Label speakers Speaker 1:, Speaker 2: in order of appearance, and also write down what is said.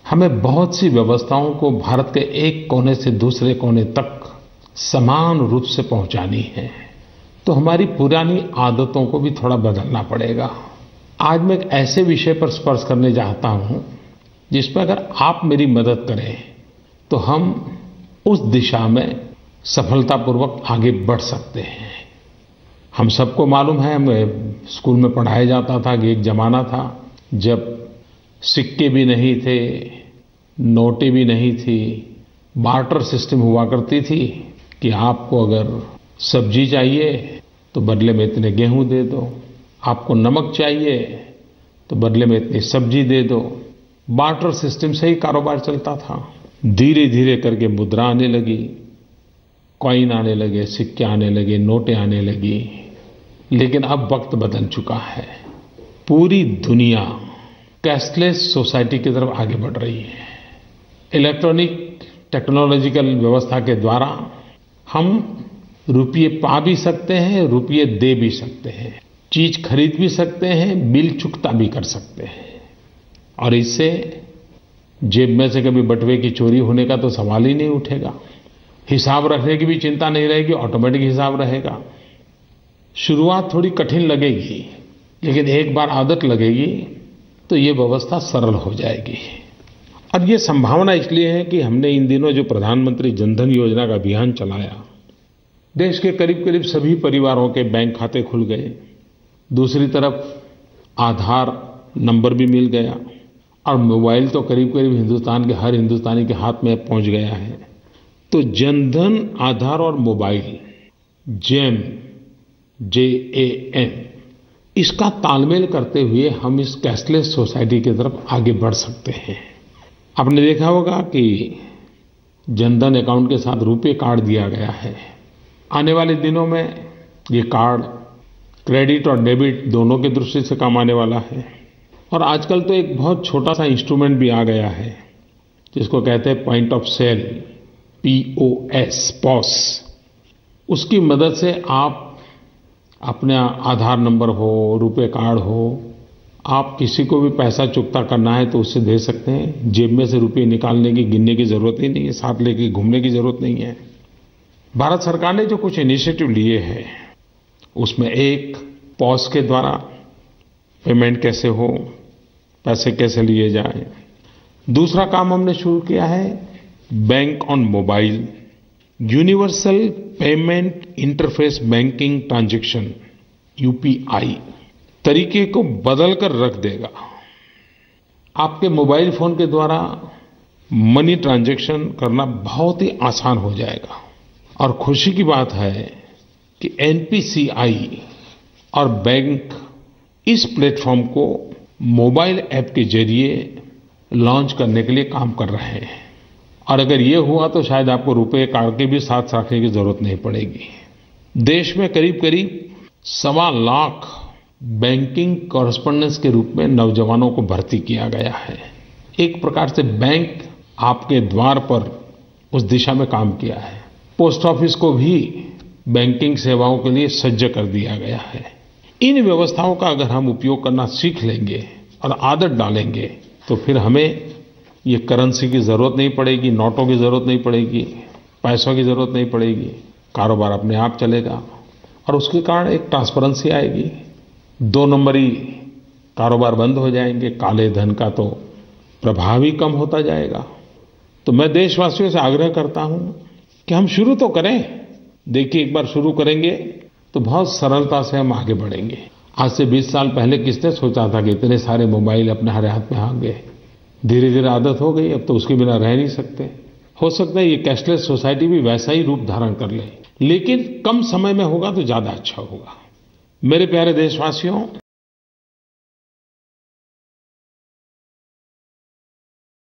Speaker 1: हमें बहुत सी व्यवस्थाओं को भारत के एक कोने से दूसरे कोने तक समान रूप से पहुंचानी है, तो हमारी पुरानी आदतों को भी थोड़ा बदलना पड़ेगा। आज मैं एक ऐसे विषय पर स्पर्श करने चाहता हूं जिसमें अगर आप मेरी मदद करें तो हम उस दिशा में सफलतापूर्वक आगे बढ़ सकते हैं। हम सबको मालूम है, हमें स्कूल में पढ़ाया जाता था कि एक ज़माना था जब सिक्के भी नहीं थे, नोटें भी नहीं थी, बार्टर सिस्टम हुआ करती थी कि आपको अगर सब्जी चाहिए तो बदले में इतने गेहूं दे दो, आपको नमक चाहिए तो बदले में इतनी सब्जी दे दो। बार्टर सिस्टम से ही कारोबार चलता था। धीरे धीरे करके मुद्रा आने लगी, कॉइन आने लगे, सिक्के आने लगे, नोटें आने लगी। लेकिन अब वक्त बदल चुका है। पूरी दुनिया कैशलेस सोसाइटी की तरफ आगे बढ़ रही है। इलेक्ट्रॉनिक टेक्नोलॉजिकल व्यवस्था के द्वारा हम रुपये पा भी सकते हैं, रुपये दे भी सकते हैं, चीज खरीद भी सकते हैं, बिल चुकता भी कर सकते हैं। और इससे जेब में से कभी बटुए की चोरी होने का तो सवाल ही नहीं उठेगा। हिसाब रखने की भी चिंता नहीं रहेगी, ऑटोमेटिक हिसाब रहेगा। शुरुआत थोड़ी कठिन लगेगी, लेकिन एक बार आदत लगेगी तो ये व्यवस्था सरल हो जाएगी। और ये संभावना इसलिए है कि हमने इन दिनों जो प्रधानमंत्री जनधन योजना का अभियान चलाया, देश के करीब करीब सभी परिवारों के बैंक खाते खुल गए। दूसरी तरफ आधार नंबर भी मिल गया और मोबाइल तो करीब करीब हिंदुस्तान के हर हिंदुस्तानी के हाथ में पहुंच गया है। तो जनधन, आधार और मोबाइल, जेम, JAM, इसका तालमेल करते हुए हम इस कैशलेस सोसाइटी की तरफ आगे बढ़ सकते हैं। आपने देखा होगा कि जनधन अकाउंट के साथ रुपे कार्ड दिया गया है। आने वाले दिनों में ये कार्ड क्रेडिट और डेबिट दोनों की दृष्टि से काम आने वाला है। और आजकल तो एक बहुत छोटा सा इंस्ट्रूमेंट भी आ गया है जिसको कहते हैं पॉइंट ऑफ सेल, POS। उसकी मदद से आप अपना आधार नंबर हो, रुपए कार्ड हो, आप किसी को भी पैसा चुकता करना है तो उससे दे सकते हैं। जेब में से रुपये निकालने की, गिनने की जरूरत ही नहीं है, साथ लेके घूमने की जरूरत नहीं है। भारत सरकार ने जो कुछ इनिशिएटिव लिए हैं उसमें एक POS के द्वारा पेमेंट कैसे हो, पैसे कैसे लिए जाएं। दूसरा काम हमने शुरू किया है bank on mobile, universal payment interface banking transaction, UPI तरीके को बदल कर रख देगा। आपके मोबाइल फोन के द्वारा मनी ट्रांजैक्शन करना बहुत ही आसान हो जाएगा। और खुशी की बात है कि NPCI और बैंक इस प्लेटफॉर्म को मोबाइल ऐप के जरिए लॉन्च करने के लिए काम कर रहे हैं। और अगर ये हुआ तो शायद आपको रुपए कार्ड के भी साथ रखने की जरूरत नहीं पड़ेगी। देश में करीब करीब 1.25 लाख बैंकिंग कॉरेस्पोंडेंस के रूप में नौजवानों को भर्ती किया गया है। एक प्रकार से बैंक आपके द्वार पर उस दिशा में काम किया है। पोस्ट ऑफिस को भी बैंकिंग सेवाओं के लिए सज्ज कर दिया गया है। इन व्यवस्थाओं का अगर हम उपयोग करना सीख लेंगे और आदत डालेंगे तो फिर हमें ये करेंसी की जरूरत नहीं पड़ेगी, नोटों की जरूरत नहीं पड़ेगी, पैसों की जरूरत नहीं पड़ेगी। कारोबार अपने आप चलेगा और उसके कारण एक ट्रांसपेरेंसी आएगी। 2 नंबरी कारोबार बंद हो जाएंगे, काले धन का तो प्रभाव ही कम होता जाएगा। तो मैं देशवासियों से आग्रह करता हूं कि हम शुरू तो करें। देखिए, एक बार शुरू करेंगे तो बहुत सरलता से हम आगे बढ़ेंगे। आज से 20 साल पहले किसने सोचा था कि इतने सारे मोबाइल अपने हर हाथ में आ गए। धीरे धीरे आदत हो गई, अब तो उसके बिना रह नहीं सकते। हो सकता है ये कैशलेस सोसाइटी भी वैसा ही रूप धारण कर ले, लेकिन कम समय में होगा तो ज्यादा अच्छा होगा। मेरे प्यारे देशवासियों,